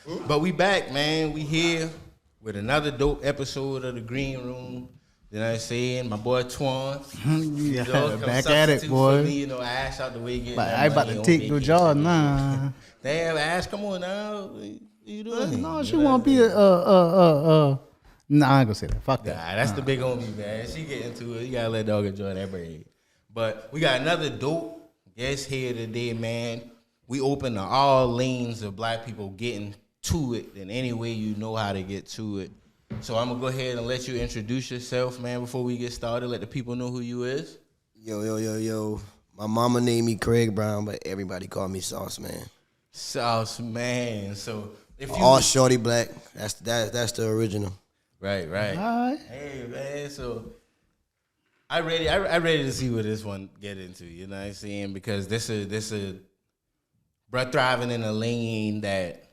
But we back, man. We here with another dope episode of the Green Room. You know what I'm saying? My boy Twan. Back at it, boy. For me, Ash out the way getting But that I about money to on take the vacation. job, nah. Damn, Ash, come on now. What you doing? No, she won't be Nah, I ain't gonna say that. Fuck that. Nah, that's the big homie, man. She get into it. You gotta let dog enjoy that bread. But we got another dope guest here today, man. We open to all lanes of black people getting to it in any way you know how to get to it. So I'm gonna go ahead and let you introduce yourself, man, before we get started. Let the people know who you is. Yo. My mama named me Craig Brown, but everybody call me Sauceman. Sauceman. So if you all shorty black, that's the original. Right. All right. Hey man, so I ready to see what this one get into, you know what I'm saying? Because this a bruh thriving in a lane that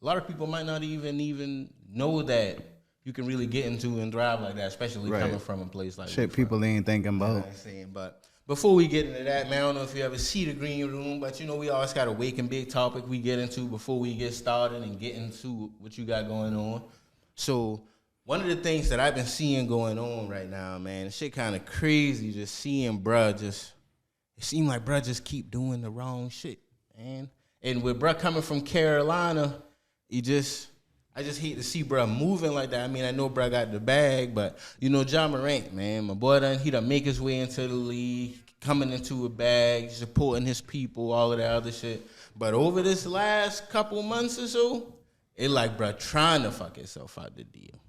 a lot of people might not even know that you can really get into and thrive like that, especially coming from a place like Shit people ain't thinking about. You know what I'm saying? But before we get into that, man, I don't know if you ever see the Green Room, but we always got a wake and big topic we get into before we get started and get into what you got going on. So one of the things that I've been seeing going on right now, man, shit kind of crazy just seeing it seemed like bruh just keep doing the wrong shit, man. And with bruh coming from Carolina, I just hate to see bruh moving like that. I mean, I know bruh got the bag, but Ja Morant, man, my boy he done make his way into the league, coming into a bag, supporting his people, all of that other shit. But over this last couple months or so, it like bruh trying to fuck himself out the deal.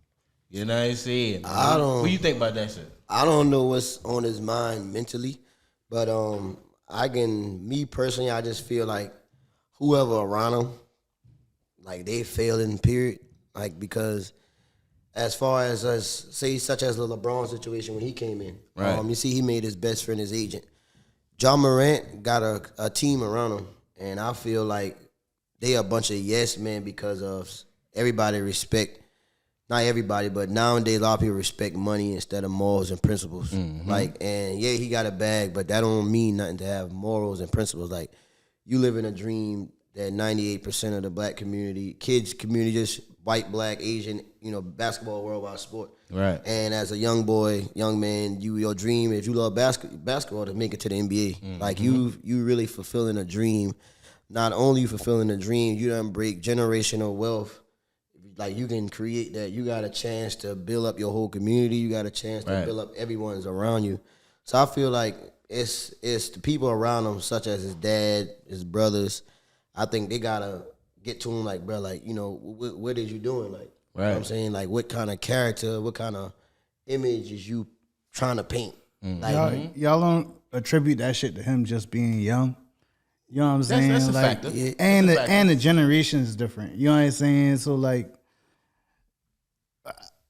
You know what I'm saying? What do you think about that shit? I don't know what's on his mind mentally, but me personally, I just feel like whoever around him, like they failing, period. Like because as far as us, say such as the LeBron situation when he came in, right. You see he made his best friend his agent. Ja Morant got a team around him, and I feel like they a bunch of yes men because of everybody respect. Not everybody, but nowadays a lot of people respect money instead of morals and principles. Mm-hmm. And he got a bag, but that don't mean nothing to have morals and principles. Like, you live in a dream that 98% of the black community, kids community, just white, black, Asian, basketball, worldwide sport. Right. And as a young man, your dream, if you love basketball, to make it to the NBA. Mm-hmm. Like, you really fulfilling a dream. Not only you fulfilling a dream, you done break generational wealth. Like, you can create that. You got a chance to build up your whole community. You got a chance to build up everyone's around you. So I feel like it's the people around him, such as his dad, his brothers. I think they got to get to him like, bro, like, what is you doing? Like, you know what I'm saying? Like, what kind of character, what kind of image is you trying to paint? Mm-hmm. Like, y'all don't attribute that shit to him just being young. You know what I'm saying? That's a like, factor. And the generation is different. You know what I'm saying? So, like,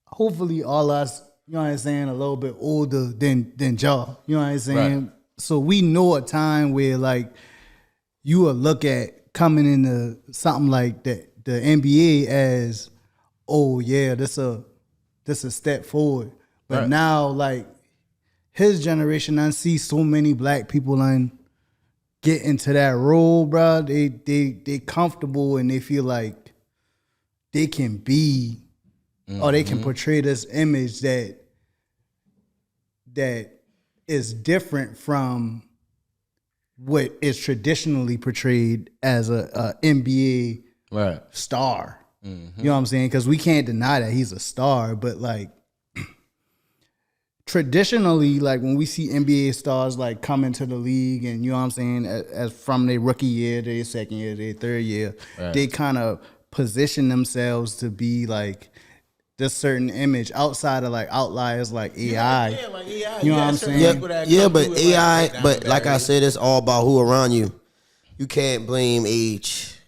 hopefully all us, you know what I'm saying, a little bit older than y'all. You know what I'm saying? Right. So we know a time where, like, you will look at coming into something like that, the NBA as, oh yeah, this a step forward. But now, like, his generation, I see so many black people get into that role, bro. They comfortable and they feel like they can be, or they can portray this image that is different from what is traditionally portrayed as a NBA star. Mm-hmm. You know what I'm saying? Because we can't deny that he's a star, but like traditionally, like when we see NBA stars like come into the league and, you know what I'm saying, as from their rookie year, their second year, their third year, they kind of position themselves to be like this certain image outside of like outliers like AI. Yeah, like AI. You know what I'm saying? But AI, but like I said, it's all about who around you. You can't blame age.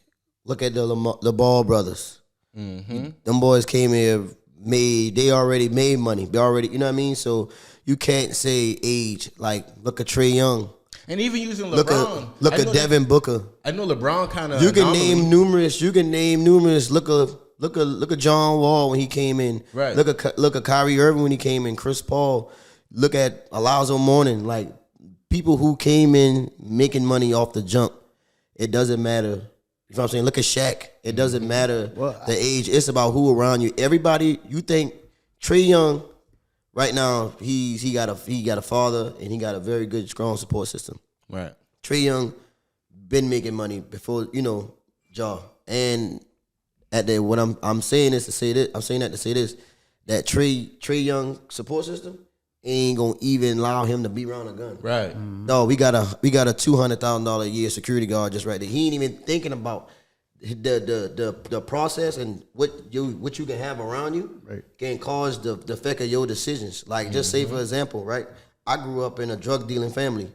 Look at the Ball brothers. Mm-hmm. Them boys came here, they already made money. They already, you know what I mean? So you can't say age. Like, look at Trae Young. And even using LeBron. Look at Devin Booker. I know LeBron kind of. You can name numerous. Look at John Wall when he came in. Right. Look at Kyrie Irving when he came in. Chris Paul. Look at Alonzo Mourning. Like, people who came in making money off the jump. It doesn't matter You know what I'm saying? Look at Shaq. It doesn't matter Well, the age. It's about who around you. Everybody, you think Trae Young, right now, he got a father and he got a very good, strong support system. Right. Trae Young been making money before, Ja. And at the what I'm saying is to say this. I'm saying that to say this. That Trae Young support system ain't gonna even allow him to be around a gun. Right. No, we got a $200,000 a year security guard just right there. He ain't even thinking about the process and what you can have around you can cause the effect of your decisions. Like just say for example, right? I grew up in a drug dealing family,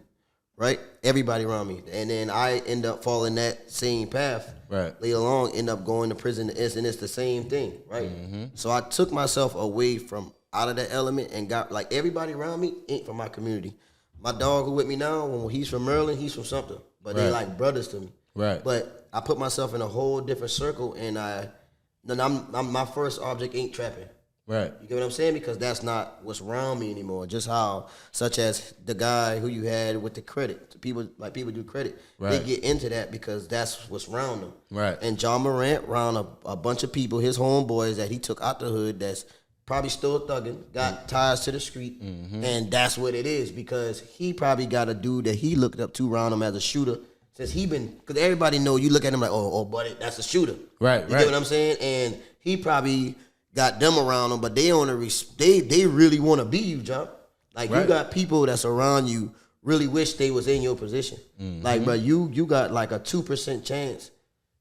right? Everybody around me, and then I end up following that same path. Right. Later on, end up going to prison, and it's the same thing, right? So I took myself away from out of that element and got like everybody around me ain't from my community. My dog who with me now, when he's from Maryland, he's from something, but they like brothers to me. Right. But I put myself in a whole different circle, and I'm my first object ain't trapping. Right. You get what I'm saying? Because that's not what's around me anymore. Just how, such as the guy who you had with the credit, people do credit. Right. They get into that because that's what's around them. Right. And John Morant around a bunch of people, his homeboys that he took out the hood, that's probably still thugging, got ties to the street, and that's what it is. Because he probably got a dude that he looked up to around him as a shooter. Since because everybody know you look at him like, oh, buddy, that's a shooter. Right. You get what I'm saying? And he probably got them around him, but they they really want to be you, John. Like you got people that's around you really wish they was in your position. Like, bro, you got like a 2% chance.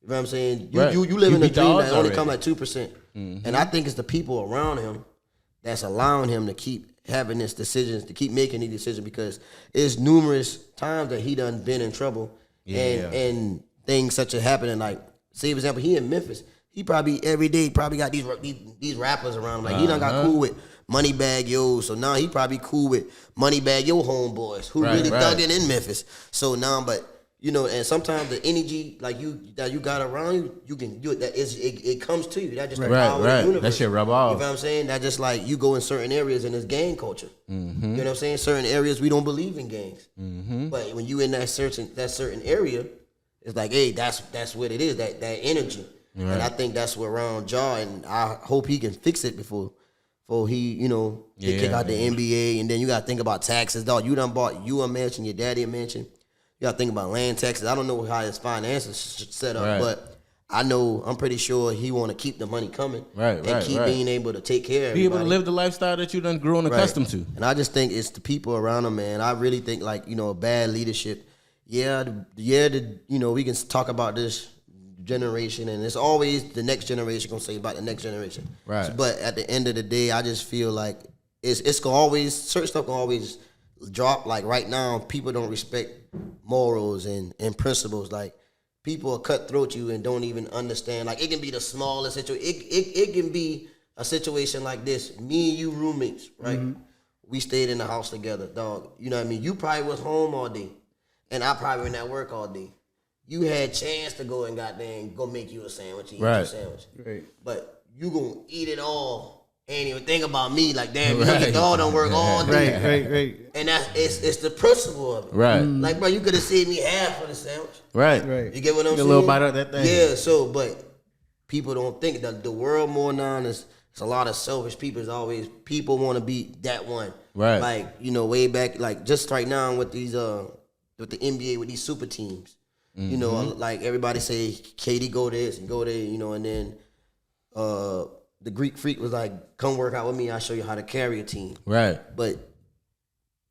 You know what I'm saying? You live in a dream that only come like 2%. And I think it's the people around him that's allowing him to keep having these decisions, to keep making these decisions, because it's numerous times that he done been in trouble. And things such as happening, like, say for example, he in Memphis. He probably every day got these rappers around him. Like he done got cool with Moneybagg Yo, so now he probably cool with Moneybagg Yo homeboys who really thugging in Memphis. So now, but and sometimes the energy like that you got around you can do it. It comes to you. That just the power of the universe. That shit rub off. You know what I'm saying? That just like you go in certain areas and it's gang culture. You know what I'm saying? Certain areas we don't believe in gangs, but when you in that certain area, it's like, hey, that's what it is. That energy. Right. And I think that's what around Ja, and I hope he can fix it before he, get kicked out the NBA. And then you got to think about taxes, dog. You done bought you a mansion, your daddy a mansion. You got to think about land taxes. I don't know how his finances set up, but I'm pretty sure he want to keep the money coming. And keep being able to take care of everybody. Be able to live the lifestyle that you done grown accustomed to. And I just think it's the people around him, man. I really think like, bad leadership. We can talk about this generation, and it's always the next generation gonna say about the next generation. Right. So, but at the end of the day, I just feel like it's gonna always certain stuff gonna always drop. Like right now, people don't respect morals and principles. Like people will cutthroat you and don't even understand. Like it can be the smallest situation. It can be a situation like this. Me and you roommates, right? We stayed in the house together, dog. You know what I mean? You probably was home all day, and I probably been at work all day. You had a chance to go and go make you a sandwich, eat you a sandwich. Right. But you gonna eat it all. Ain't even think about me like, damn, your dog don't work all day. Right. And it's the principle of it. Right. Like, bro, you could have saved me half of the sandwich. Right. You get what I'm saying? A little bite of that thing. Yeah, so, but people don't think that the world more now is a lot of selfish people. It's always, people want to be that one. Right. Like, way back, like just right now with these, with the NBA, with these super teams. Like everybody say, KD go this and go there, and then the Greek Freak was like, come work out with me, I'll show you how to carry a team. Right. But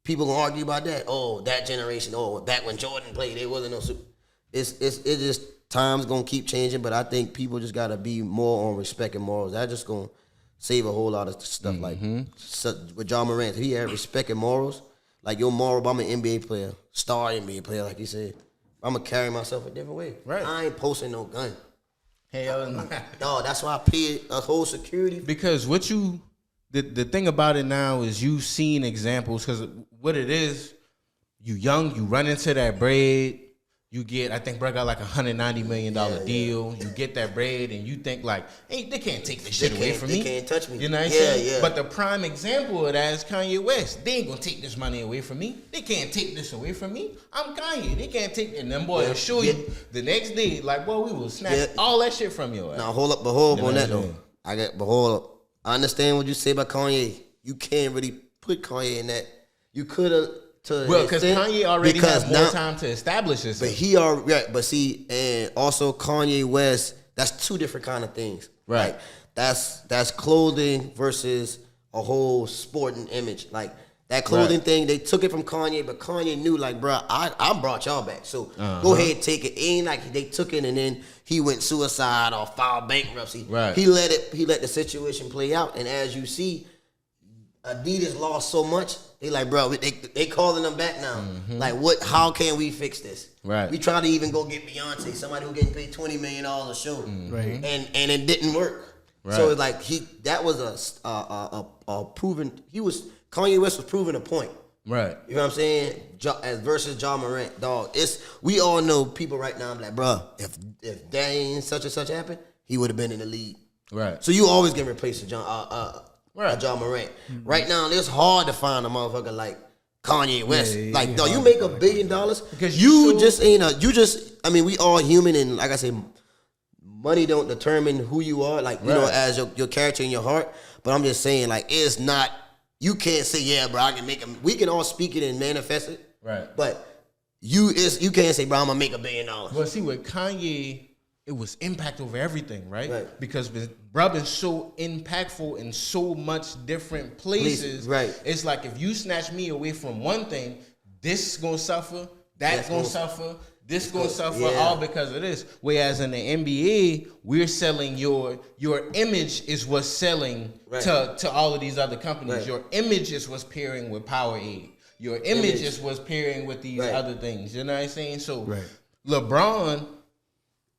people gonna argue about that. Oh, that generation, back when Jordan played, there wasn't no super. It's just time's gonna keep changing, but I think people just gotta be more on respect and morals. That just gonna save a whole lot of stuff. Like with John Morant, if he had respect and morals, like your moral, I'm an NBA player, star NBA player, like you said. I'm gonna carry myself a different way. Right. I ain't posting no gun. Hell no. No, that's why I paid a whole security. Because the thing about it now is you've seen examples, because what it is, you young, you run into that bread, You get, I think bro got like $190 million deal. You get that bread and you think like, hey, they can't take this shit away from me. They can't touch me. You know what I'm saying? But the prime example of that is Kanye West. They ain't gonna take this money away from me. They can't take this away from me. I'm Kanye. They can't take it. And them boys will show you the next day, like, boy, we will snatch all that shit from you. Now hold up on that though. Hold up. I understand what you say about Kanye. You can't really put Kanye in that. You could have. Well, because Kanye already has more time to establish this. But he already, right, but see, and also Kanye West, that's two different kind of things. Right. Like, that's clothing versus a whole sporting image. Like, that clothing thing, they took it from Kanye, but Kanye knew, like, bro, I brought y'all back. So go ahead, take it. It ain't like they took it and then he went suicide or filed bankruptcy. Right. He let the situation play out. And as you see, Adidas lost so much. They like, bro, they calling them back now. Like, what? How can we fix this? Right. We try to even go get Beyonce, somebody who getting paid $20 million a show, Right. and it didn't work. Right. So it's like that was a proven. Kanye West was proving a point. Right. You know what I'm saying? As versus Ja Morant, dog. We all know people right now. I'm like, bro, if that ain't such and such happened, he would have been in the league. Right. So you always get replaced with John Morant. Right now, it's hard to find a motherfucker like Kanye West. Like, dog, you make $1 billion because I mean, we all human, and like I say, money don't determine who you are. Like, you know, as your character and your heart. But I'm just saying, like, it's not. You can't say, yeah, bro, I can make him. We can all speak it and manifest it. Right. But you can't say, bro, I'm gonna make $1 billion. Well, see, with Kanye, it was impact over everything, right? Because bro is so impactful in so much different places. Right. It's like if you snatch me away from one thing, this is gonna suffer, that's gonna suffer, this gonna suffer, all because of this. Whereas in the NBA, we're selling your image is what's selling to all of these other companies. Right. Your image is what's pairing with Powerade. Your image is what's pairing with these other things. You know what I'm saying? So LeBron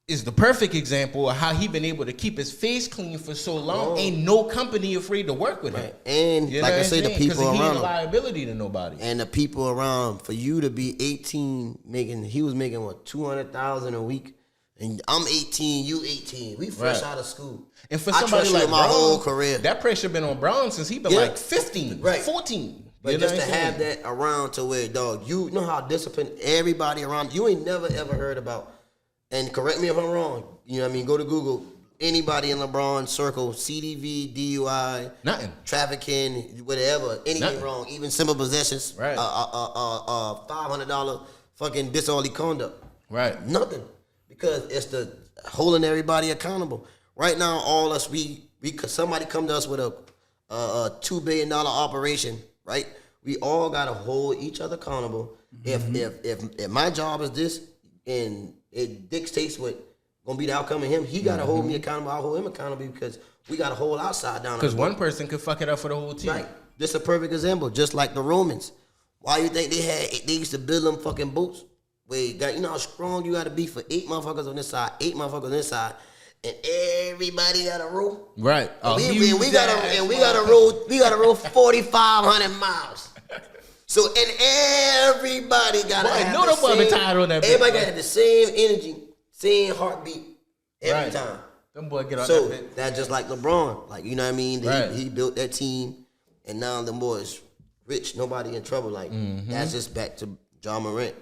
is the perfect example of how he been able to keep his face clean for so long. Ain't no company afraid to work with him. And like I say, the people around him. He ain't a liability to nobody. And the people around, for you to be 18, he was making what, $200,000 a week, and I'm 18, you 18. We fresh out of school. And for somebody like my whole career, that pressure been on Brown since he been like 15, 14. But just to have that around to where, dog, you know how disciplined everybody around. You ain't never ever heard about. And correct me if I'm wrong. You know what I mean? Go to Google. Anybody in LeBron's circle, CDV, DUI, nothing, trafficking, whatever, anything wrong, even simple possessions, right? $500 fucking disorderly conduct, right? Nothing, because it's the holding everybody accountable. Right now, all us we somebody come to us with a $2 billion operation, right? We all gotta hold each other accountable. If my job is this and it dictates what gonna be the outcome of him, he gotta hold me accountable. I'll hold him accountable because we got a whole outside down. Because one person could fuck it up for the whole team. Right. This is a perfect example. Just like the Romans. Why you think they used to build them fucking boats? Where you know how strong you gotta be for 8 motherfuckers on this side, 8 motherfuckers on this side, and everybody got a row. Right. We gotta row 4,500 miles. So, and everybody got to have the same, everybody got to have the same energy, same heartbeat every time. Them boys get on that bit. That's just like LeBron. Like, you know what I mean? He built that team, and now them boys rich, nobody in trouble. Like, that's just back to Ja Morant.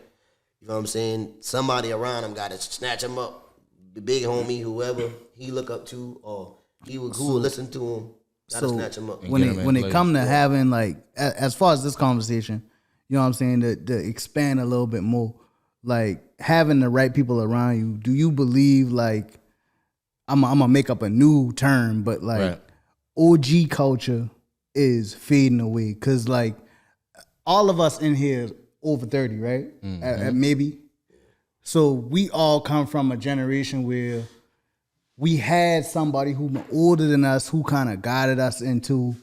You know what I'm saying? Somebody around him got to snatch him up. The big homie, whoever he look up to, or who will listen to him. Gotta snatch him up. When it come to having, like, as far as this conversation, you know what I'm saying, to expand a little bit more, like having the right people around you, do you believe, like, I'm gonna make up a new term, but like OG culture is fading away? Cause like all of us in here over 30, right? At maybe. So we all come from a generation where we had somebody who was older than us who kind of guided us into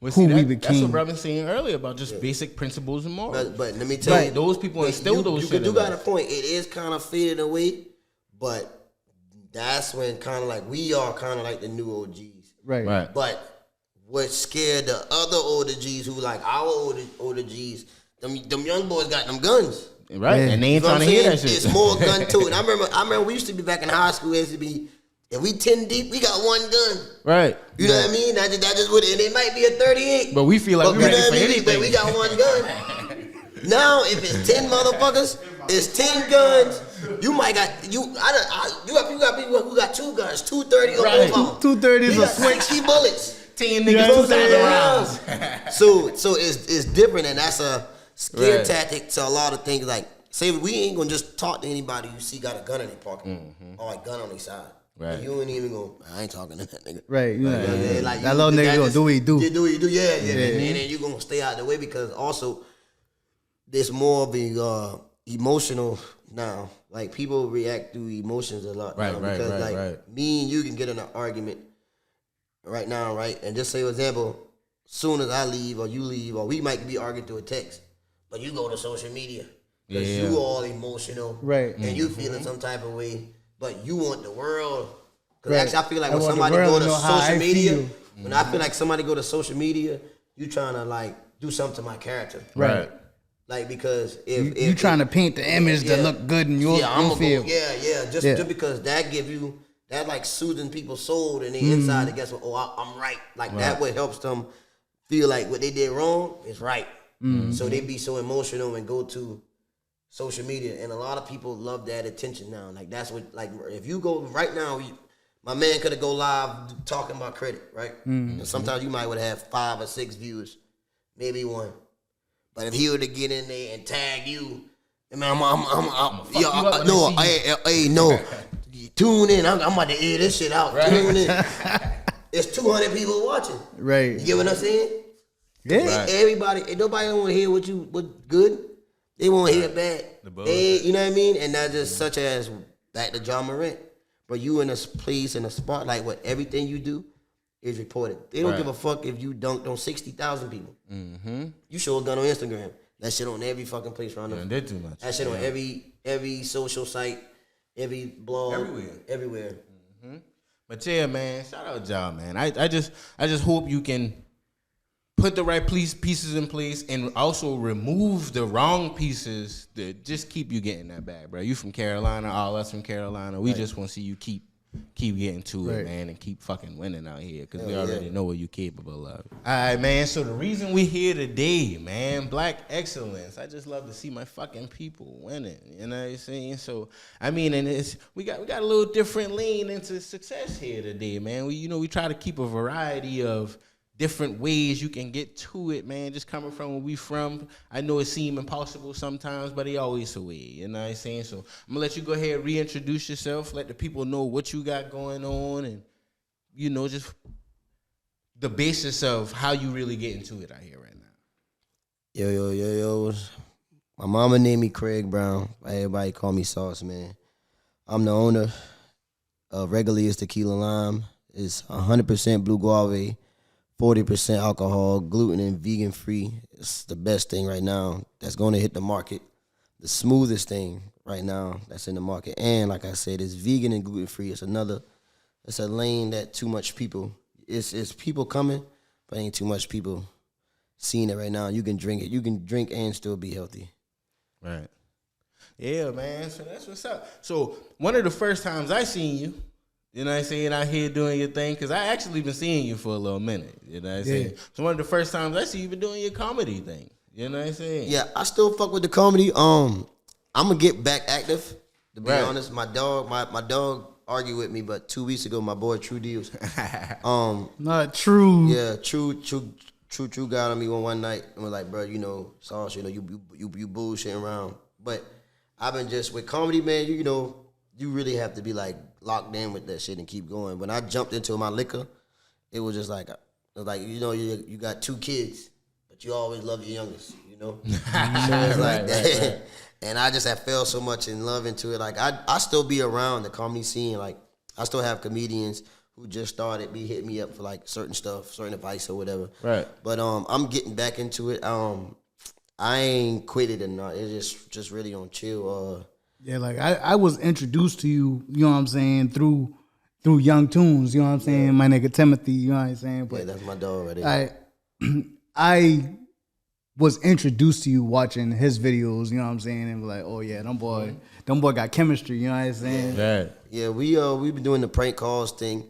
we became. That's what Robin saying earlier about just basic principles and morals. But let me tell you, those people instill those shit. You got a point. It is kind of fading away, but that's when kind of like we are kind of like the new OGs. Right. But what scared the other older G's who like our older G's, them young boys got them guns. Right, Yeah. and they ain't You know trying what to I'm hear saying? that shit. It's more gun to it. I remember we used to be back in high school. It used to be, if we 10 deep, we got one gun. Right. You know what I mean? That just would, and it might be a 38. But we feel like But we you ready know for what I mean? anything. But we got one gun. Now, if it's 10 motherfuckers, it's 10 guns. You might got you got people who got 2 guns, 230 or Right. both of them. 230s We a got switch. 60 bullets. 10 You know niggas, what I'm 2,000 saying? rounds. So it's different, and that's a scare Right. tactic to a lot of things. Like, say we ain't gonna just talk to anybody you see got a gun in their pocket or a gun on their side. Right. You ain't even gonna. I ain't talking to that nigga. Right, you know, Yeah, like that little nigga gonna do what he do. You do what you do, yeah. And then you gonna stay out of the way because also there's more of a emotional now. Like people react through emotions a lot. Right, now right, because right, like right. me and you can get in an argument right now, right? And just say, for example, soon as I leave or you leave, or we might be arguing through a text, but you go to social media because Yeah. you all emotional, Right. And you feeling some type of way, but you want the world. Because Right. actually, I feel like I when want the somebody world go to to know how I social media, feel. when I feel like somebody go to social media, you trying to like do something to my character, Right. Like because if You trying to paint the image to look good in your I'm field. just because that give you that like soothing people's soul and the inside. I guess I'm right. Like that way helps them feel like what they did wrong is right. So they be so emotional and go to social media, and a lot of people love that attention now. Like that's what like if you go right now, my man could have go live talking about credit, right? And sometimes you might would have 5 or 6 views, maybe 1. But if he were to get in there and tag you, I mean, no, tune in. I'm about to air this shit out. Right. Tune in. It's 200 people watching. Right. You get what I'm saying? Yeah. Right. Everybody, nobody don't want to hear what good. They want to hear bad. The bullshit. You know what I mean? And that's just such as back to John Morant. But you in a place in a spotlight where everything you do is reported. They don't Right. give a fuck if you dunked on 60,000 people. You show a gun on Instagram. That shit on every fucking place around Yeah, them. did too much. That shit on every social site, every blog, everywhere. But yeah, man, shout out y'all, man. I just hope you can put the right pieces in place and also remove the wrong pieces that just keep you getting that bag, bro. You from Carolina, all us from Carolina. We just want to see you keep getting to it, Right. man, and keep fucking winning out here because we already know what you're capable of. All right, man. So the reason we here today, man, Black excellence. I just love to see my fucking people winning. You know what I'm saying? So I mean, and we got a little different lane into success here today, man. We try to keep a variety of different ways you can get to it, man. Just coming from where we from. I know it seems impossible sometimes, but it always a way. You know what I'm saying? So I'm gonna let you go ahead and reintroduce yourself, let the people know what you got going on, and just the basis of how you really get into it out here right now. Yo. My mama named me Craig Brown. Everybody call me Sauceman. I'm the owner of Regular's Tequila Lime. It's 100% blue guave, 40% alcohol, gluten and vegan free. It's the best thing right now that's going to hit the market. The smoothest thing right now that's in the market. And like I said, it's vegan and gluten free. It's a lane that too much people, it's people coming, but ain't too much people seeing it right now. You can drink it. You can drink and still be healthy. Right. Yeah, man. So that's what's up. So one of the first times I seen you, you know what I'm saying, out here doing your thing, because I actually been seeing you for a little minute. You know what I'm saying? So one of the first times I see you been doing your comedy thing. You know what I'm saying? Yeah, I still fuck with the comedy. I'm gonna get back active. To be Right. honest, my dog argued with me, but 2 weeks ago, my boy True Deals. Not true. Yeah, True got on me one night and was like, bro, Sauce, you bullshitting around. But I've been just with comedy, man. You really have to be like locked in with that shit and keep going. When I jumped into my liquor, it was just like, you got 2 kids, but you always love your youngest, So it's like that. Right. And I just have fell so much in love into it. Like I still be around the comedy scene. Like I still have comedians who just started hitting me up for like certain stuff, certain advice or whatever. Right. But I'm getting back into it. I ain't quit it or not. It's just really on chill. Yeah, like I was introduced to you, you know what I'm saying, through Young Tunes, you know what I'm saying, my nigga Timothy, you know what I'm saying. But yeah, that's my dog right there. I was introduced to you watching his videos, you know what I'm saying, and be like, oh yeah, them boy got chemistry, you know what I'm saying? Right. Yeah, we been doing the prank calls thing.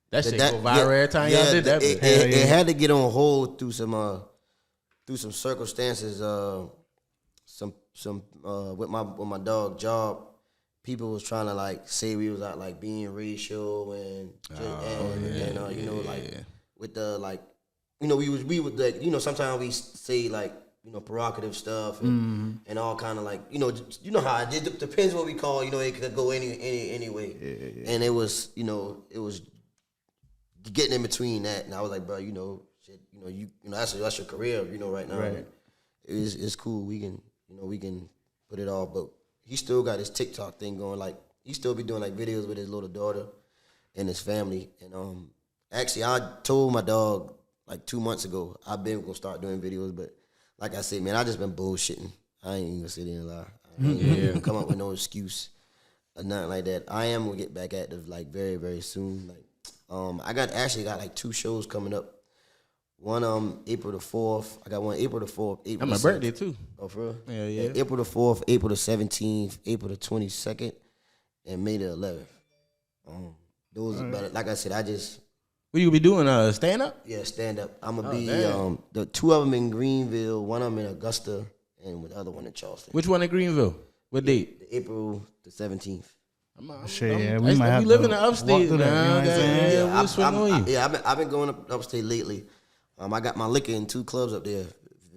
That shit go viral every time y'all did that. It had to get on hold through some circumstances. With my dog Job, people was trying to like say we was out like being racial and you know like with the like you know we would like you know sometimes we say like you know provocative stuff and all kind of like you know how it depends what we call you know it could go any way and it was getting in between that and I was like bro you know shit you know that's your career you know right now it's cool we can put it off but he still got his TikTok thing going like he still be doing like videos with his little daughter and his family and actually I told my dog like 2 months ago I've been gonna start doing videos but like I said man I just been bullshitting I ain't even gonna sit there and lie I ain't gonna come up with no excuse or nothing like that I am gonna get back active like very very soon like I got like 2 shows coming up. One April the 4th. I got one April the 4th. April my birthday too. Oh for real? Yeah. April the 4th, April the 17th, April the 22nd, and May the 11th. Those are better. Like I said, What you be doing? Stand up? Yeah, stand up. I'm gonna be the 2 of them in Greenville, one of them in Augusta, and the other one in Charleston. Which one in Greenville? What date? April the 17th. We might have to live in to the upstate walk through that, you know what I'm saying? I've been going upstate lately. I got my liquor in 2 clubs up there,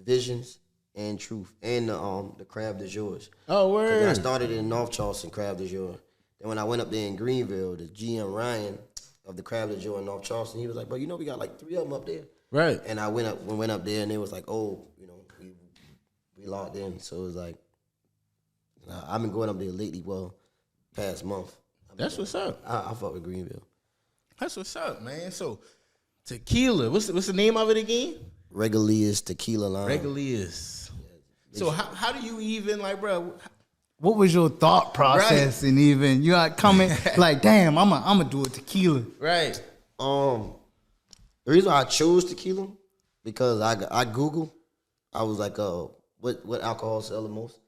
Visions and Truth, and the Crab de Jours. Oh, word. I started in North Charleston, Crab de Jour. Then when I went up there in Greenville, the GM Ryan of the Crab de Jour in North Charleston, he was like, bro, you know we got like 3 of them up there. Right. And I went up there, and they was like, oh, you know, we locked in. So it was like, I've been going up there lately, past month. That's what's up. I fuck with Greenville. That's what's up, man. So, Tequila. What's the name of it again? Regulia's Tequila line. Regulia's. So how do you even like, bro? What was your thought process and even you like coming like, damn, I'm gonna do a tequila. Right. The reason I chose tequila because I Googled. I was like, what alcohol sell the most?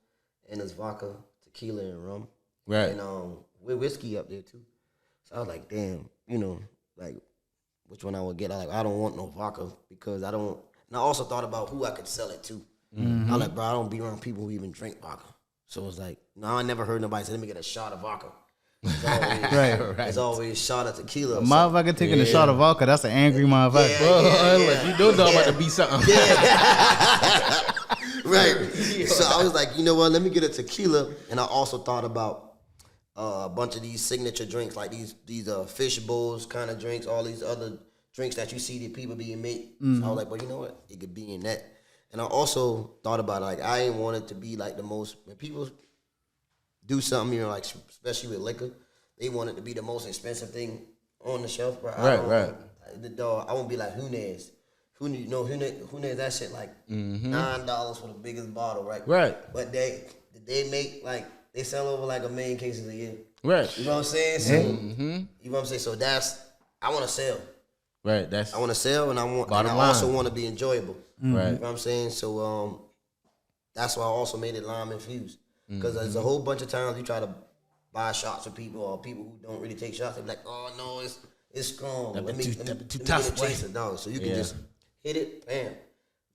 And it's vodka, tequila, and rum. Right. And with whiskey up there too. So I was like, damn, you know, like which one I would get. I don't want no vodka because I don't. And I also thought about who I could sell it to. I was like, bro, I don't be around people who even drink vodka. So it's like, no, I never heard nobody say, let me get a shot of vodka. It's always, It's always a shot of tequila. A motherfucker taking a shot of vodka, that's an angry motherfucker. Like, you know about to be something. Right. So I was like, you know what, let me get a tequila. And I also thought about a bunch of these signature drinks, like these fish bowls kind of drinks, all these other drinks that you see that people being made. So I was like, well, you know what, it could be in that. And I also thought about it, like I ain't want it to be like the most, when people do something, you know, like especially with liquor, they want it to be the most expensive thing on the shelf, bro. Right. I won't be like Hunez. Hunez, that shit like $9 for the biggest bottle, right? Right. But they make like, they sell over like 1 million cases a year. Right. You know what I'm saying? So, you know what I'm saying? So I want to sell. Right. I want to sell and I also want to be enjoyable. Right. You know what I'm saying? So that's why I also made it lime infused. Because there's a whole bunch of times you try to buy shots from people or people who don't really take shots. They be like, oh no, it's strong. Let me too get tough, a chaser. No, so you can just hit it, bam.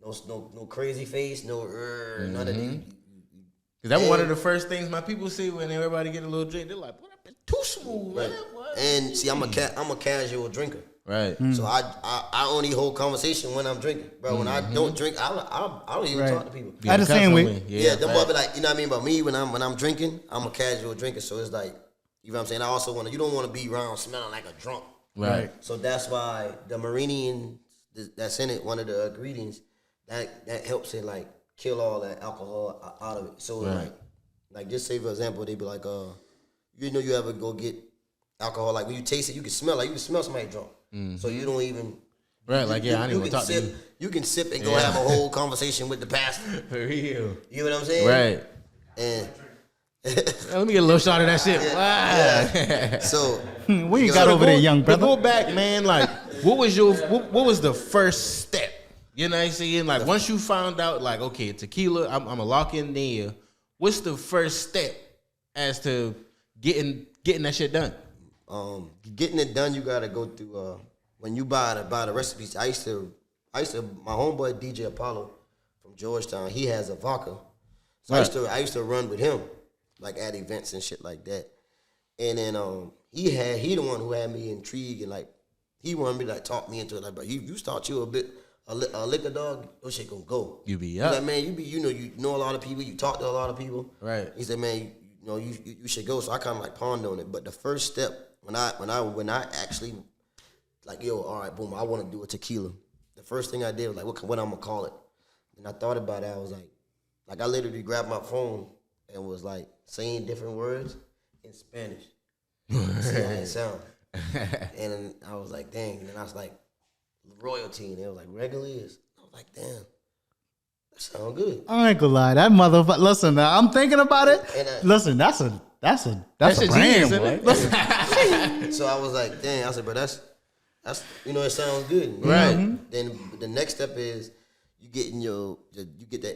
No crazy face, none of that. Cause that's one of the first things my people say when everybody get a little drink. They're like, "What? I've been too smooth, man." What? And see, I'm a casual drinker. Right. So I only hold conversation when I'm drinking, bro. When I don't drink, I don't even talk to people. I the same way. Yeah, them boy be like, you know what I mean. But me, when I'm drinking, I'm a casual drinker. So it's like, you know what I'm saying. I also want to. You don't want to be around smelling like a drunk. Right. So that's why the Marinian that's in it, one of the ingredients that helps it like kill all that alcohol out of it. So like just say for example, they be like, you know, you ever go get alcohol, like when you taste it, you can smell somebody drunk. So you don't even I didn't even talk to you. You can sip and go have a whole conversation with the pastor. For real. You know what I'm saying? Right. And let me get a little shot of that shit. Yeah. So we got over there, young brother. Go back, man. Like, what was the first step? You know what I'm saying? Like once you found out, like, okay, tequila, I'm gonna lock in there. What's the first step as to getting that shit done? Getting it done, you gotta go through. When you buy the recipes, I used to my homeboy DJ Apollo from Georgetown. He has a vodka, so I used to run with him, like at events and shit like that. And then he the one who had me intrigued and like he wanted me to like talk me into it. Like, but you start you a liquor dog, your shit gonna go. You be He's up. like, man, you know a lot of people, you talk to a lot of people. Right. He said, man, you should go. So I kind of like pondered on it. But the first step when I actually like, yo, all right, boom, I want to do a tequila. The first thing I did was like, what I'm gonna call it? And I thought about it. I was like I literally grabbed my phone and was like saying different words in Spanish. See how it sound. And then I was like, dang. And then I was like, royalty. And it was like, regulars. I was like, damn, that sound good. I ain't gonna lie, that motherfucker. Listen, now, I'm thinking about it. Listen, that's a shit brand, genius, boy. isn't it? So I was like, dang. I said, bro, that's it sounds good. Right. Then the next step is you get the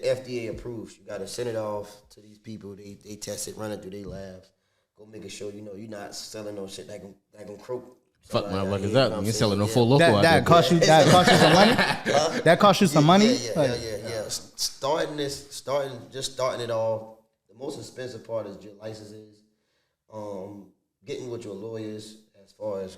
FDA approved. You got to send it off to these people. They test it, run it through their labs. Go make sure you're not selling no shit that can croak. Fuck somebody out motherfuckers here, up. You ain't selling no full local out there. That cost you some money. That cost you some money. Yeah. Starting it off. The most expensive part is your licenses. Getting with your lawyers as far as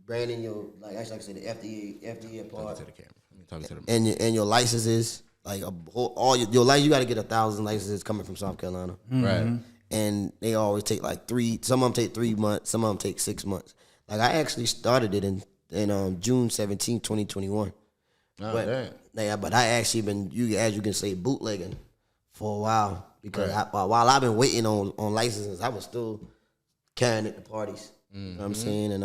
branding your like I said the FDA part. Talking to the camera. Talking to the And your licenses, like all your license, you got to get 1,000 licenses coming from South Carolina. Right. And they always take like 3. Some of them take 3 months. Some of them take 6 months. Like I actually started it in June 17, 2021. But I actually been as you can say bootlegging for a while because while I've been waiting on licenses, I was still carrying it to parties. You know what I'm saying? And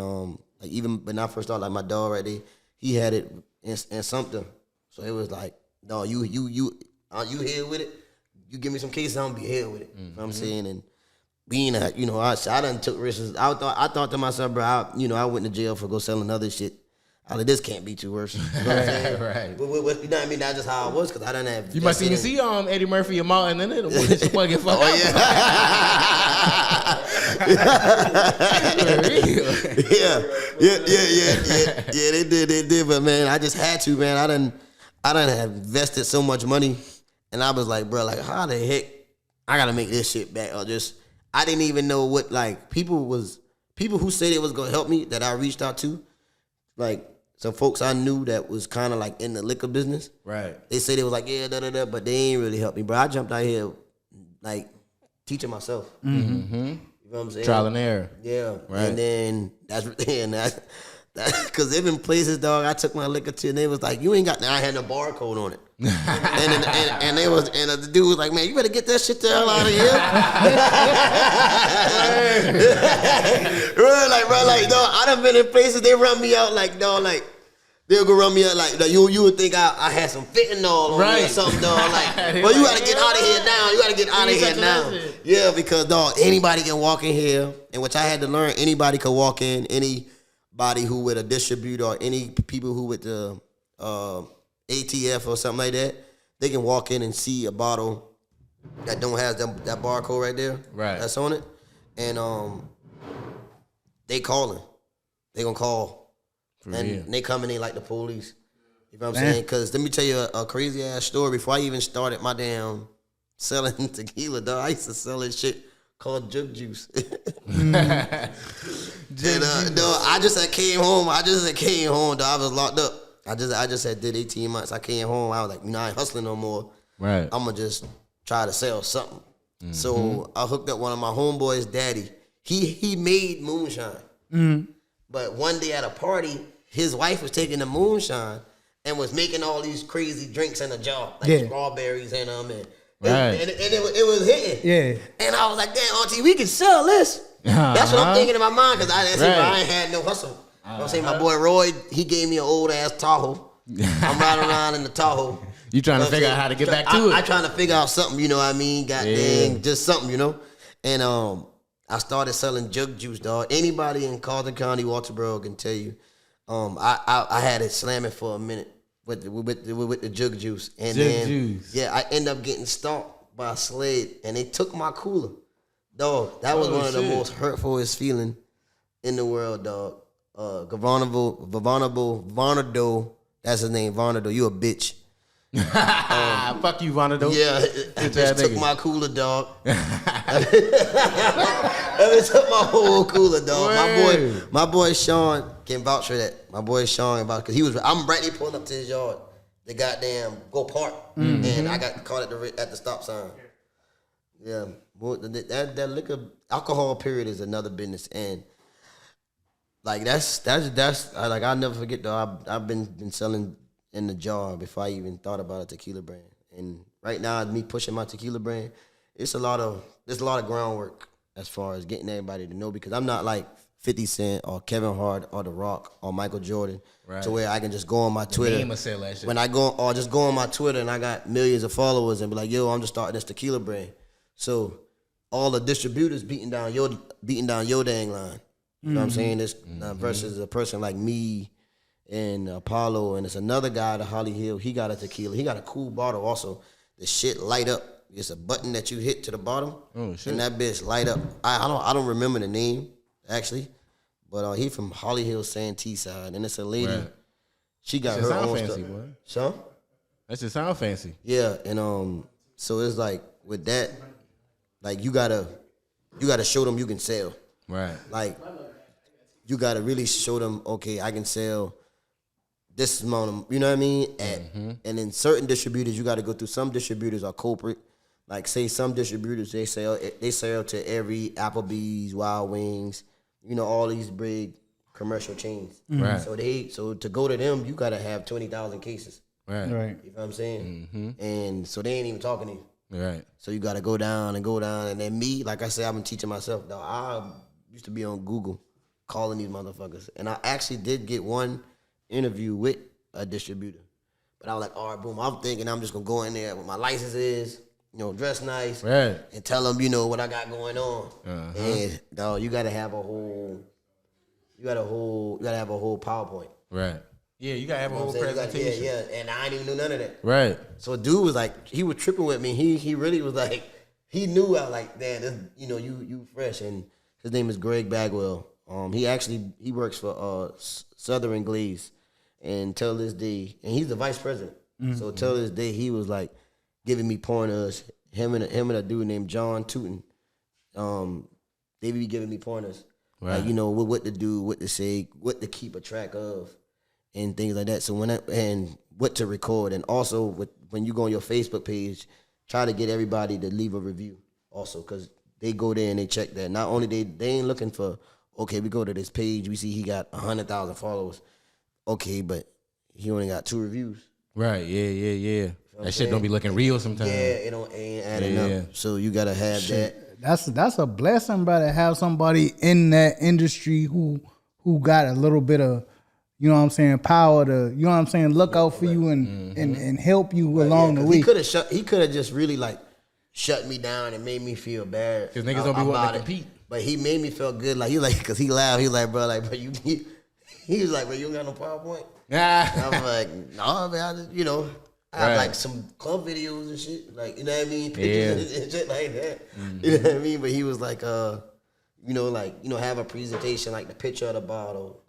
like even when I first started, like my dog right there, he had it in something. So it was like, no, you here with it? You give me some cases, I'm gonna be here with it. You know what I'm saying? And being I done took risks. I thought to myself, bro, I went to jail for selling other shit. I like, this can't be too worse. You know what I'm saying? Right. But, you know what I mean? That's just how I was because I done have. You must even see Eddie Murphy and Martin and then hit your fucking fuck. Oh yeah. Yeah. They did. But man, I just had to, man. I done have invested so much money, and I was like, bro, like how the heck I gotta make this shit back? Or just I didn't even know what like people who said it was gonna help me that I reached out to, like some folks I knew that was kind of like in the liquor business. Right. They said it was like but they ain't really helped me, bro. I jumped out here like teaching myself. Mm-hmm. You know what I'm saying? Trial and error. Yeah. Right. And then that's because there been places, dog, I took my liquor to and they was like, you ain't got, I had no barcode on it. and the dude was like, man, you better get that shit the hell out of here. bro, I done been in places, they run me out like, dog, like, they'll go run me out like you would think I had some fentanyl on me or something, dog. Like, well, you gotta get out of here now. You gotta get out of here now. Yeah, because, dog, anybody can walk in here, and which I had to learn, anybody could walk in, anybody who with a distributor or any people who with the ATF or something like that, they can walk in and see a bottle that don't have that barcode right there. Right. That's on it. And they calling. They gonna call. And they come in, they like the police. You know what I'm saying? Because let me tell you a crazy ass story. Before I even started my damn selling tequila, dog, I used to sell this shit called jug juice. And dog, I just came home, dog. I was locked up. I just had did 18 months. I came home. I was like, I ain't hustling no more. Right. I'm gonna just try to sell something. Mm-hmm. So I hooked up one of my homeboys' daddy. He made moonshine. Mm-hmm. But one day at a party, his wife was taking the moonshine and was making all these crazy drinks in a jar, like strawberries in them, and it was hitting. Yeah. And I was like, damn, auntie, we can sell this. That's what I'm thinking in my mind because I ain't had no hustle. You know what I'm saying? My boy Roy, he gave me an old ass Tahoe. I'm riding around in the Tahoe. You trying to figure out how to get back to it? I trying to figure out something, you know what I mean? Goddamn, just something, you know? And I started selling jug juice, dog. Anybody in Carlton County, Walterboro can tell you. I had it slamming for a minute. with the jug juice, and Jug then juice. yeah, I end up getting stalked by a Slade, and they took my cooler. Dog, that was one of the most hurtfulest feeling in the world, dog. Varnado, that's his name, Varnado. You a bitch. Fuck you, Vonado. Yeah, it just took nigga. my cooler, dog. It took my whole cooler, dog. My boy Sean can vouch for that. My boy Sean about because I'm right there pulling up to his yard. The goddamn go park, and I got caught at the stop sign. Yeah, boy, that liquor alcohol period is another business, and like that's like I'll never forget though. I've been selling in the jar before I even thought about a tequila brand, and right now me pushing my tequila brand, there's a lot of groundwork as far as getting everybody to know, because I'm not like 50 Cent or Kevin Hart or The Rock or Michael Jordan, right, to where I can just go on my Twitter. Name or sell that shit. When I go or just go on my Twitter and I got millions of followers and be like, yo, I'm just starting this tequila brand. So all the distributors beating down your dang line. You know what I'm saying? This versus a person like me and Apollo, and it's another guy at Holly Hill. He got a tequila. He got a cool bottle also. The shit light up. It's a button that you hit to the bottom. Oh shit! And that bitch light up. I don't remember the name actually, but he from Holly Hill, Santee side, and it's a lady. Right. She got her own fancy, stuff. Boy. So that just sound fancy. Yeah, and so it's like with that, like you gotta show them you can sell. Right. Like you gotta really show them, okay, I can sell this amount of, you know what I mean? And then certain distributors, you gotta go through. Some distributors are corporate. Like say some distributors, they sell to every Applebee's, Wild Wings, you know, all these big commercial chains. Right. So to go to them, you gotta have 20,000 cases. Right. You know what I'm saying? And so they ain't even talking to you. Right. So you gotta go down, and then me, like I said, I've been teaching myself. Though I used to be on Google calling these motherfuckers, and I actually did get one interview with a distributor. But I was like, all right, boom, I'm thinking I'm just gonna go in there with my license is, you know, dress nice, right, and tell them, you know, what I got going on. And dog, you gotta have a whole PowerPoint. Right. Yeah, you gotta have a whole presentation. Yeah, and I didn't even know none of that. Right. So dude was like, he was tripping with me. He really was like, he knew I was like, damn, this, you know, you fresh. And his name is Greg Bagwell. He works for Southern Glaze, and till this day, and he's the vice president. So till this day, he was like giving me pointers. Him and a dude named John Tootin. They be giving me pointers, right, like, you know, what to do, what to say, what to keep a track of, and things like that. So and what to record, and also when you go on your Facebook page, try to get everybody to leave a review also, because they go there and they check that. Not only they ain't looking for, okay, we go to this page, we see he got 100,000 followers. Okay, but he only got 2 reviews. Right, yeah. You know that shit don't be looking real sometimes. Yeah, it ain't adding up. So you gotta have that. That's a blessing, brother, to have somebody in that industry who got a little bit of, you know what I'm saying, power to, you know what I'm saying, look out for you and help you along the way. He could have just really like shut me down and made me feel bad. Because niggas don't be wanting to compete. But he made me feel good. Because he laughed. He was like, bro, he was like, bro, you don't got no PowerPoint? I'm like, no, man, I just, you know, I have like some club videos and shit. Like, you know what I mean? Pictures and shit like that. You know what I mean? But he was like, you know, like, you know, have a presentation, like the picture of the bottle,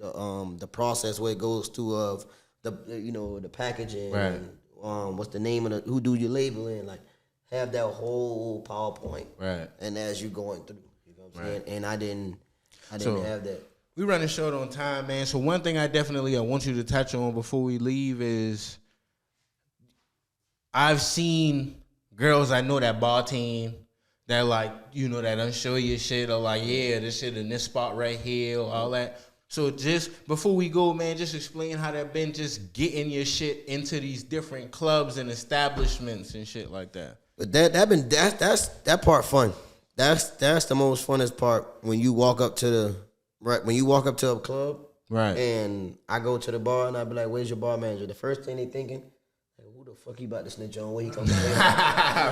the process where it goes through of the, you know, the packaging, right, and what's the name of who do you label in, like, have that whole PowerPoint, right, and as you going through, you know what I'm saying? And I didn't have that. We running short on time, man. So one thing I want you to touch on before we leave is I've seen girls I know that bartend that like, you know, that unsure your shit or like, yeah, this shit in this spot right here or all that. So just before we go, man, just explain how that been just getting your shit into these different clubs and establishments and shit like that. But that part fun. That's the most funnest part when you walk up to a club, right? And I go to the bar and I be like, "Where's your bar manager?" The first thing they thinking, like, "Who the fuck he about to snitch on? Where he come from?"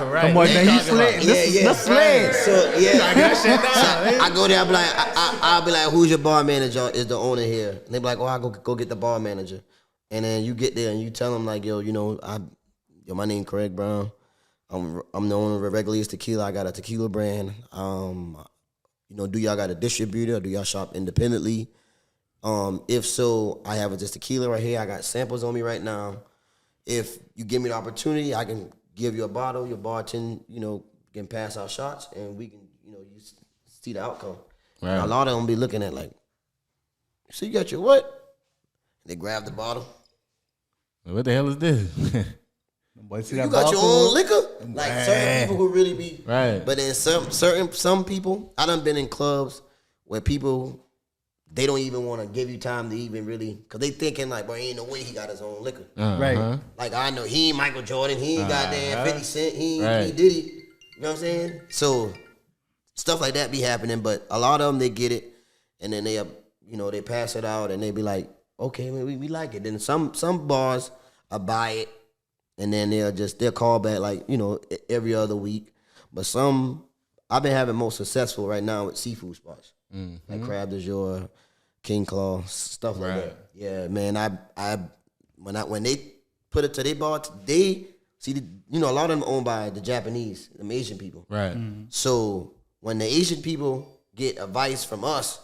Right? Come on, man, he slid. Yeah. Slid. So yeah, I go there. I be like, I'll be like, "Who's your bar manager?" Is the owner here? And they be like, "Oh, I go get the bar manager." And then you get there and you tell them like, yo, my name Craig Brown. I'm the owner of Regularly Tequila. I got a tequila brand. Do y'all got a distributor? Or do y'all shop independently? If so, I have just tequila right here. I got samples on me right now. If you give me the opportunity, I can give you a bottle. Your bartender, can pass out shots, and we can, you see the outcome. Right. And a lot of them be looking at like, so you got your what? They grab the bottle. What the hell is this? Boy, see You that got your bottle? own liquor? Like certain people who really be Right. But then some people, I done been in clubs where people, they don't even want to give you time to even really, because they thinking like, boy, ain't no way he got his own liquor. Right. Like I know he ain't Michael Jordan, he ain't goddamn 50 Cent, he Right. ain't Diddy. You know what I'm saying? So stuff like that be happening, but a lot of them, they get it and then they pass it out and they be like, okay, man, we like it. Then some bars buy it and then they'll call back like, every other week. But some, I've been having most successful right now with seafood spots. Like Crab de Jour, King Claw, stuff like that. Yeah, man, when they put it to their bar, they see, a lot of them owned by the Japanese, the Asian people. Right. So when the Asian people get advice from us,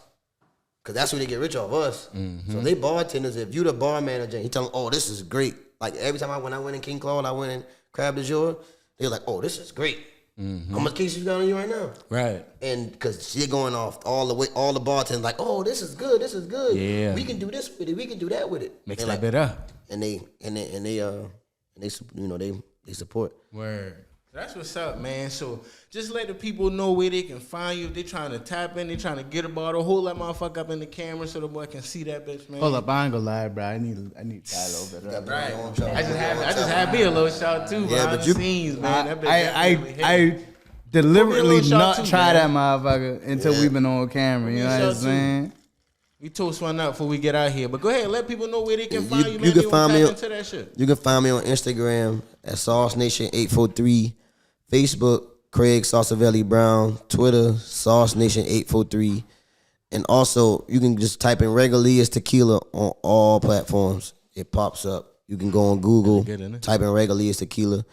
because that's where they get rich off us. So they bartenders, if you the bar manager, he tell them, oh, this is great. Like every time when I went in King Claw and I went in Crab de Jour, they're like, oh, this is great. How much cases you got on you right now? Right. And because they're going off all the bartenders like, oh, this is good. Yeah. We can do this with it. We can do that with it. Mix And that like, bit up. and they support. Word. That's what's up, man. So just let the people know where they can find you. If they trying to tap in, they trying to get a bottle, hold that motherfucker up in the camera so the boy can see that bitch, man. Hold up, I ain't gonna lie, bro. I need to try a little bit. Right. I just had me a little shout too, behind the scenes, man. That bitch I deliberately shot not too, try man. that motherfucker until we've been on camera. You know what I'm shot too. saying? We toast one out before we get out here. But go ahead, let people know where they can You- find you, you man. can They find wanna me tap on- into that shit. You can find me on Instagram at SauceNation843, Facebook Craig Saucevelli Brown, Twitter SauceNation843, and also you can just type in Regularly Tequila on all platforms. It pops up. You can go on Google, Good, isn't it? type in Regularly Tequila,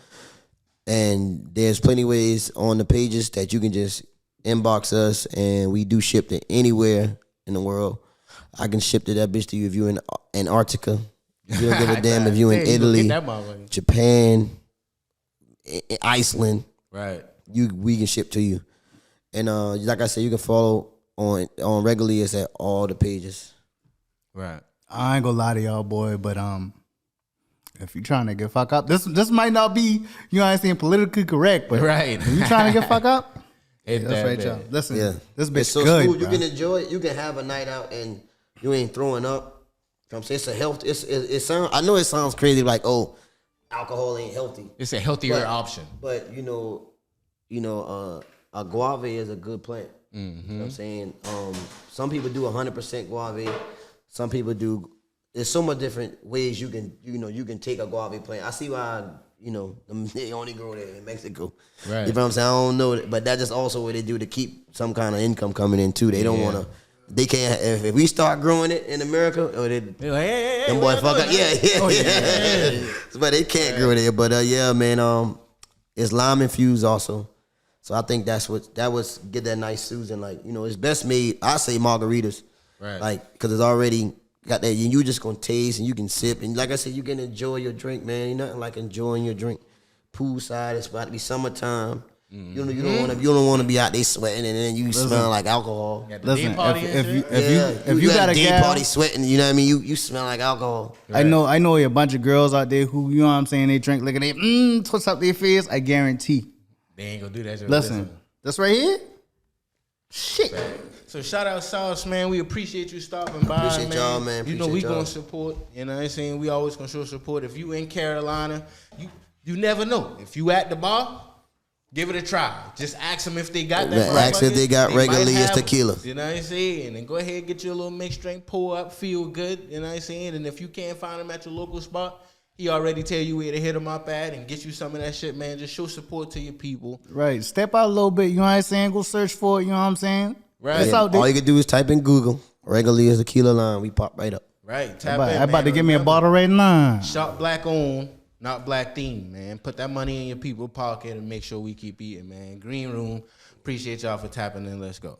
and there's plenty ways on the pages that you can just inbox us, and we do ship to anywhere in the world. I can ship to that bitch to you if you're in Antarctica. You don't give a damn if you in Damn, you go Italy, get that motherfucker. Japan, Iceland. Right. We can ship to you. And like I said, you can follow on Regularly. It's at all the pages. Right. I ain't gonna lie to y'all, boy, but if you trying to get fuck up, this might not be, you know what I'm saying, politically correct, but Right. if you trying to get fuck up, Hit that's that right, bit. y'all. Listen, Yeah, this bitch it's so good, smooth. bro. You can enjoy it. You can have a night out and you ain't throwing up. You know what I'm saying? It's a health. It sounds. I know it sounds crazy, like, oh, alcohol ain't healthy. It's a healthier But- option. But agave is a good plant. You know what I'm saying? Some people do 100% guave. Some people do. There's so much different ways you can take a guave plant. I see why they only grow there in Mexico. Right. You know what I'm saying? I don't know, but that's just also what they do to keep some kind of income coming in too. They don't want to. They can't. If we start growing it in America, or they. They're like, hey, Them what boy y'all fuck up. doing, Yeah, man? yeah. But they can't grow there. But yeah, man, it's lime infused also. So I think that was get that nice Susan. Like, it's best made, I say margaritas. Right. Like, cause it's already got that, you just gonna taste and you can sip. And like I said, you can enjoy your drink, man. Ain't nothing like enjoying your drink. Poolside, it's about to be summertime. You don't want to be out there sweating and then you smell like alcohol. Got the day Listen, party and shit. if you got a day gal, party sweating, you know what I mean? You smell like alcohol. I know a bunch of girls out there who, you know what I'm saying, they drink liquor, they twist up their face. I guarantee. They ain't gonna do that shit. Listen, this right here, shit. So shout out Sauce, man. We appreciate you stopping by, Appreciate man. y'all, man. You know we Appreciate y'all. gonna support. You know what I'm saying? We always gonna show support. If you in Carolina, you never know. If you at the bar, give it a try. Just ask them if they got that. Ask if they got might Regularly have 'em. Tequila. You know what I'm saying? And then go ahead and get you a little mixed drink, pour up, feel good. You know what I'm saying? And if you can't find them at your local spot, he already tell you where to hit them up at and get you some of that shit, man. Just show support to your people. Right, step out a little bit. You know what I'm saying? Go search for it. You know what I'm saying? Right. It's out there. All you can do is type in Google Regularly Tequila line. We pop right up. Right. Tap in, I about man. to give me a Remember, bottle right now. Shop black owned, not black themed, man. Put that money in your people pocket and make sure we keep eating, man. Green Room. Appreciate y'all for tapping in. Let's go.